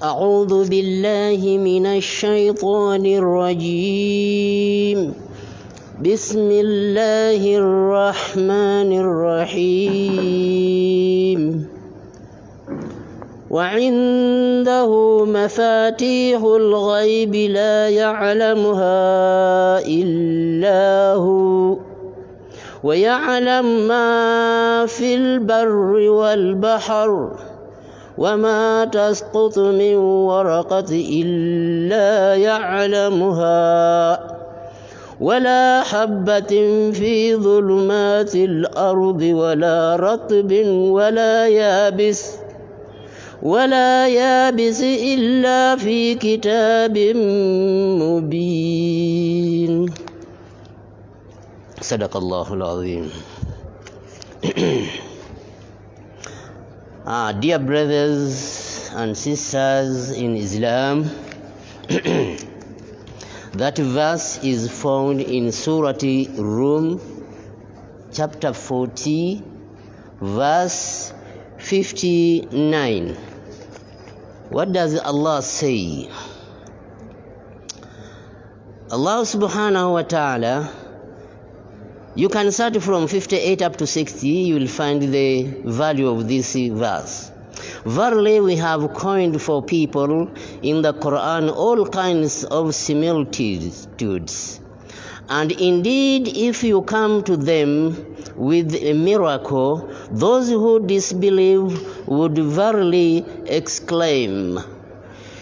أعوذ بالله من الشيطان الرجيم بسم الله الرحمن الرحيم وعنده مفاتيح الغيب لا يعلمها إلا هو ويعلم ما في البر والبحر وما تسقط من ورقة إلا يعلمها ولا حبة في ظلمات الأرض ولا رطب ولا يابس إلا في كتاب مبين. صدق الله العظيم. Dear brothers and sisters in Islam, that verse is found in Surah Rum, chapter 40, verse 59. What does Allah say? Allah subhanahu wa ta'ala, you can start from 58 up to 60, you will find the value of this verse. Verily we have coined for people in the Quran all kinds of similitudes. And indeed, if you come to them with a miracle, those who disbelieve would verily exclaim,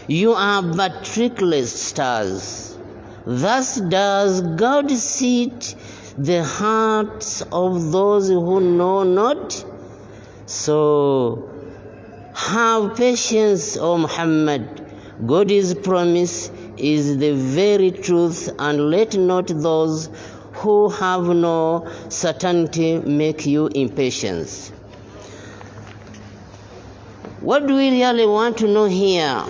"You are but trickless stars." Thus does God seat the hearts of those who know not. So have patience, O Muhammad. God's promise is the very truth, and let not those who have no certainty make you impatient. What do we really want to know here?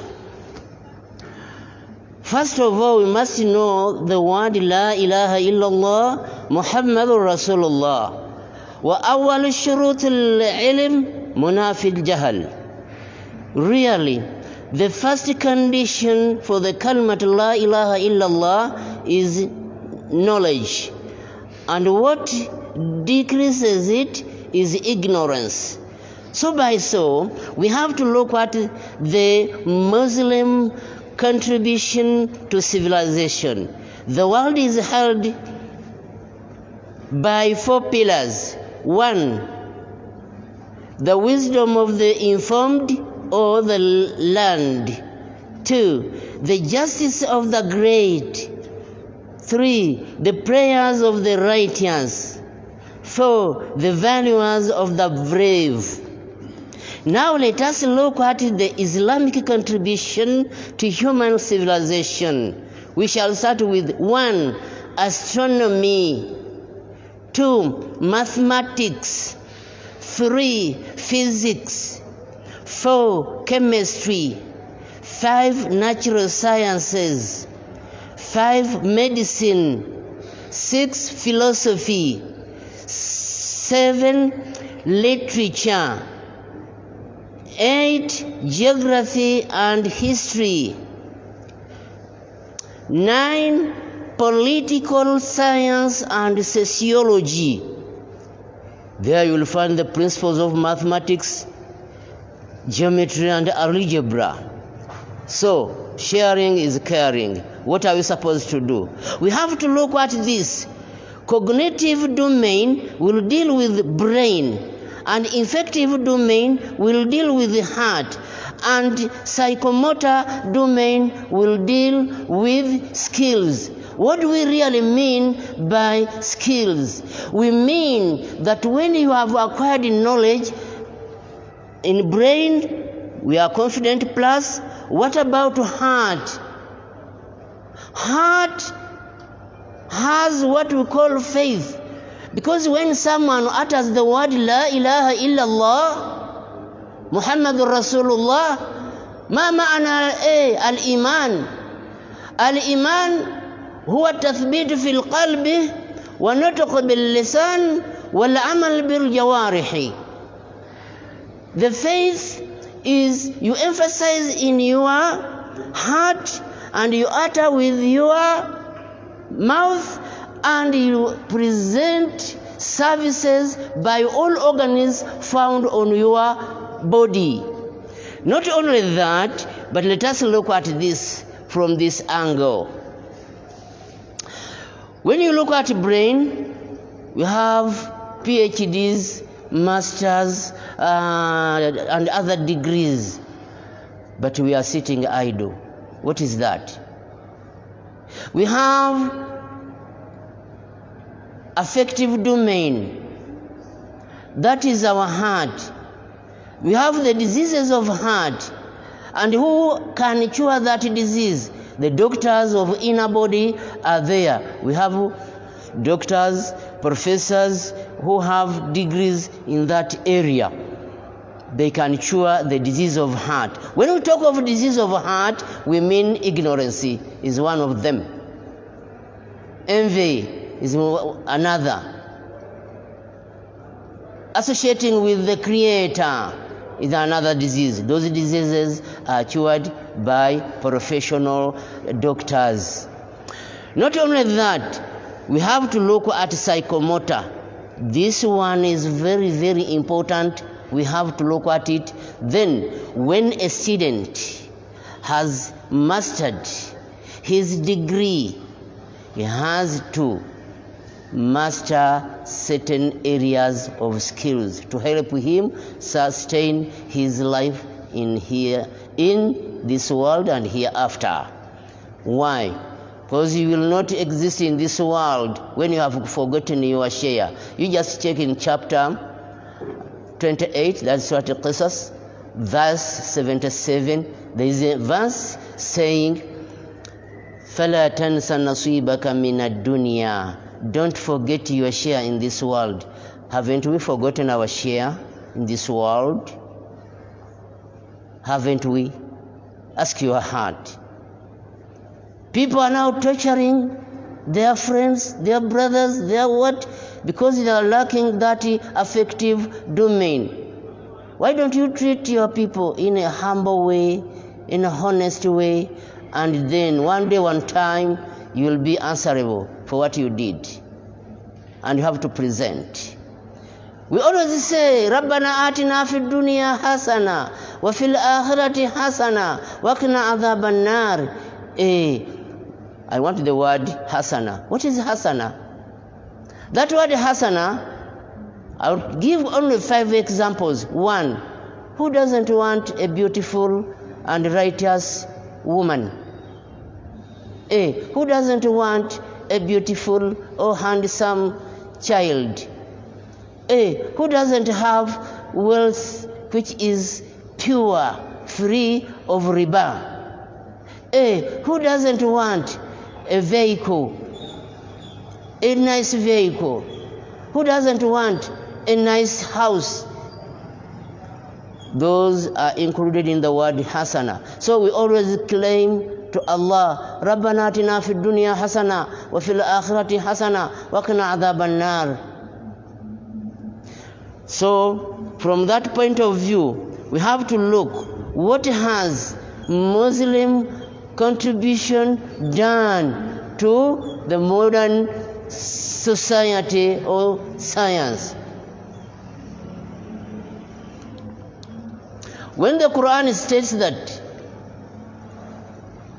First of all, we must know the word La ilaha illallah Muhammadur Rasulullah. وأول شروط العلم منافي الجهل. Really, the first condition for the kalimat La ilaha illallah is knowledge, and what decreases it is ignorance. So we have to look at the Muslim contribution to civilization. The world is held by 4 pillars. 1, the wisdom of the informed or the learned. 2, the justice of the great. 3, the prayers of the righteous. 4, the values of the brave. Now let us look at the Islamic contribution to human civilization. We shall start with 1, astronomy. 2, mathematics. 3, physics. 4, chemistry. 5, natural sciences. 5, medicine. 6, philosophy. 7, literature. 8, geography and history. 9, political science and sociology. There you will find the principles of mathematics, geometry and algebra. So, sharing is caring. What are we supposed to do? We have to look at this. Cognitive domain will deal with brain, and affective domain will deal with the heart, and psychomotor domain will deal with skills. What do we really mean by skills? We mean that when you have acquired knowledge in brain, we are confident plus. What about heart? Heart has what we call faith. Because when someone utters the word La ilaha illallah Muhammadur Rasulullah, ma ma'ana al-iman? Al-iman huwa tathbit fil qalbi wa nutq bil lisan wal amal bil jawarihi. The faith is you emphasize in your heart and you utter with your mouth, and you present services by all organs found on your body. Not only that, but let us look at this from this angle. When you look at brain, we have PhDs, masters, and other degrees, but we are sitting idle. What is that? We have affective domain. That is our heart. We have the diseases of heart. And who can cure that disease? The doctors of inner body are there. We have doctors, professors who have degrees in that area. They can cure the disease of heart. When we talk of disease of heart, we mean ignorance is one of them. Envy is another. Associating with the Creator is another disease. Those diseases are cured by professional doctors. Not only that, we have to look at psychomotor. This one is very, very important. We have to look at it. Then, when a student has mastered his degree, he has to master certain areas of skills to help him sustain his life in this world and hereafter. Why? Because you will not exist in this world when you have forgotten your share. You just check in chapter 28, that's Surah Al-Qasas, verse 77. There is a verse saying, فَلَا تَنْسَ نَصِيبَكَ مِنَ الدُّنْيَا. Don't forget your share in this world. Haven't we forgotten our share in this world? Haven't we? Ask your heart. People are now torturing their friends, their brothers, their what? Because they are lacking that affective domain. Why don't you treat your people in a humble way, in a honest way, and then one day, one time, you will be answerable for what you did. And you have to present. We always say, رَبَّنَا آتِنَا فِي الدُّنْيَا حَسَنَةً وَفِي الْآخِرَةِ حَسَنَةً وَقِنَا عَذَابَ النَّارِ. I want the word hasana. What is hasana? That word hasana, I'll give only 5 examples. 1, who doesn't want a beautiful and righteous woman? Who doesn't want a beautiful or handsome child? Who doesn't have wealth which is pure, free of riba? Who doesn't want a vehicle, a nice vehicle? Who doesn't want a nice house? Those are included in the word hasana. So we always claim to Allah, رَبَّنَا آتِنَا فِي الدُّنْيَا حَسَنَةً وَفِي الْآخِرَةِ حَسَنَةً وَقِنَا عَذَابَ النَّارِ. So, from that point of view, we have to look what has Muslim contribution done to the modern society or science. When the Quran states that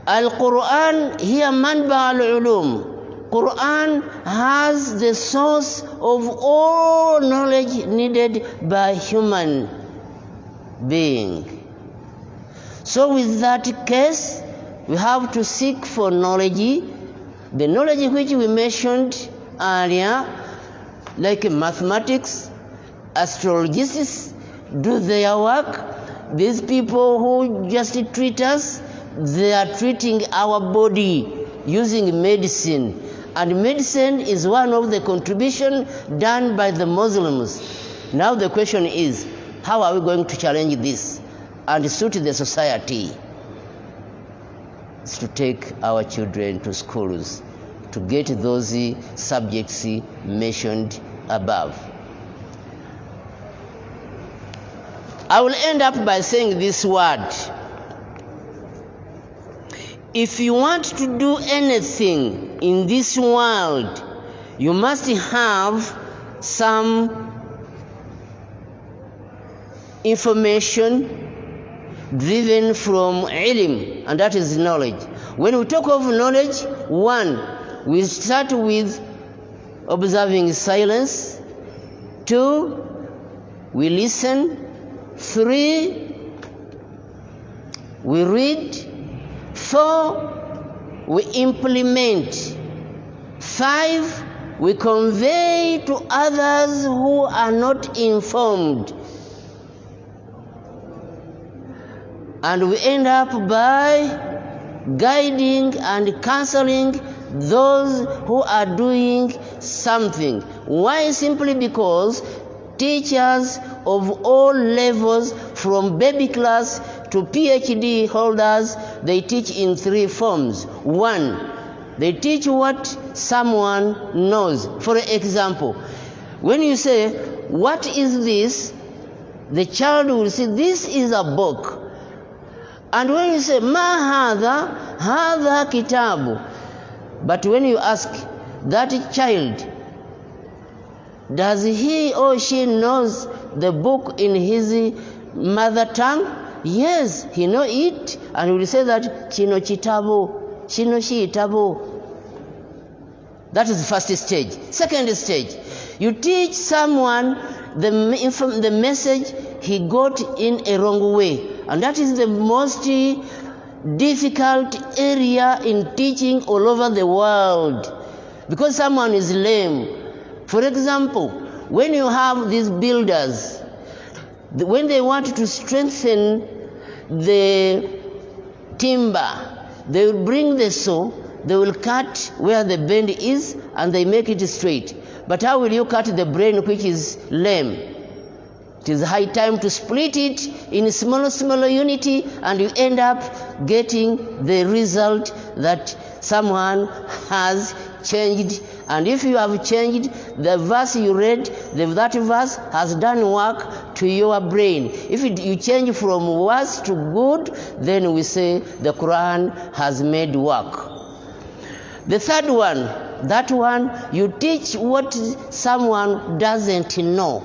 Al-Quran hiya manba al-ulum, Quran has the source of all knowledge needed by human being. So with that case, we have to seek for knowledge, the knowledge which we mentioned earlier, like mathematics, astrologists do their work. These people who just treat us, they are treating our body using medicine. And medicine is one of the contributions done by the Muslims. Now the question is, how are we going to challenge this and suit the society? It's to take our children to schools to get those subjects mentioned above. I will end up by saying this word. If you want to do anything in this world, you must have some information driven from ilm, and that is knowledge. When we talk of knowledge, one, we start with observing silence. Two, we listen. Three, we read. Four, we implement. Five, we convey to others who are not informed. And we end up by guiding and counseling those who are doing something. Why? Simply because teachers of all levels, from baby class to PhD holders, they teach in three forms. One, they teach what someone knows. For example, when you say, "What is this?" the child will say, "This is a book." And when you say, "Ma hadha," hadha kitabu. But when you ask that child, does he or she knows the book in his mother tongue? Yes, he know it, and he will say that chino chitabu, chino chitabu. That is the first stage. Second stage, you teach someone the message he got in a wrong way, and that is the most difficult area in teaching all over the world, because someone is lame. For example, when you have these builders, when they want to strengthen the timber, they will bring the saw, they will cut where the bend is, and they make it straight. But how will you cut the brain which is lame? It is high time to split it in smaller unity, and you end up getting the result that someone has changed. And if you have changed the verse you read, that verse has done work to your brain. If you change from worse to good, then we say the Quran has made work. The third one, that one, you teach what someone doesn't know.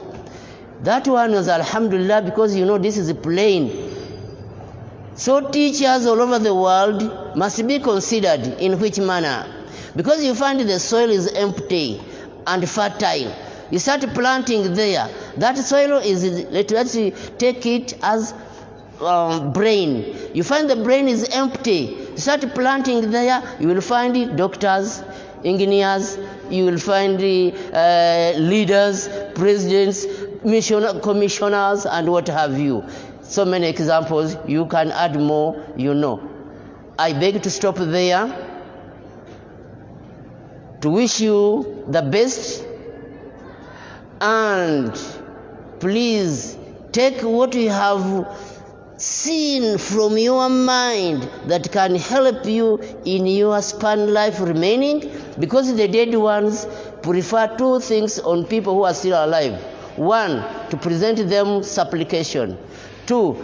That one was alhamdulillah, because you know this is plain. So teachers all over the world must be considered. In which manner? Because you find the soil is empty and fertile. You start planting there. That soil is, let's take it as brain. You find the brain is empty. You start planting there, you will find doctors, engineers, you will find leaders, presidents, commissioners, and what have you. So many examples, you can add more, you know. I beg to stop there, to wish you the best, and please take what you have seen from your mind that can help you in your span life remaining, because the dead ones prefer two things on people who are still alive. One, to present them supplication. Two,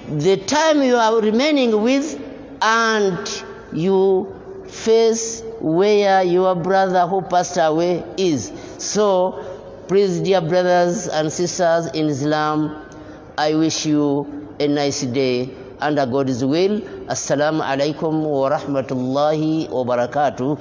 the time you are remaining with, and you face where your brother who passed away is. So please, dear brothers and sisters in Islam, I wish you a nice day under God's will. Assalamu alaikum wa rahmatullahi wa barakatuh.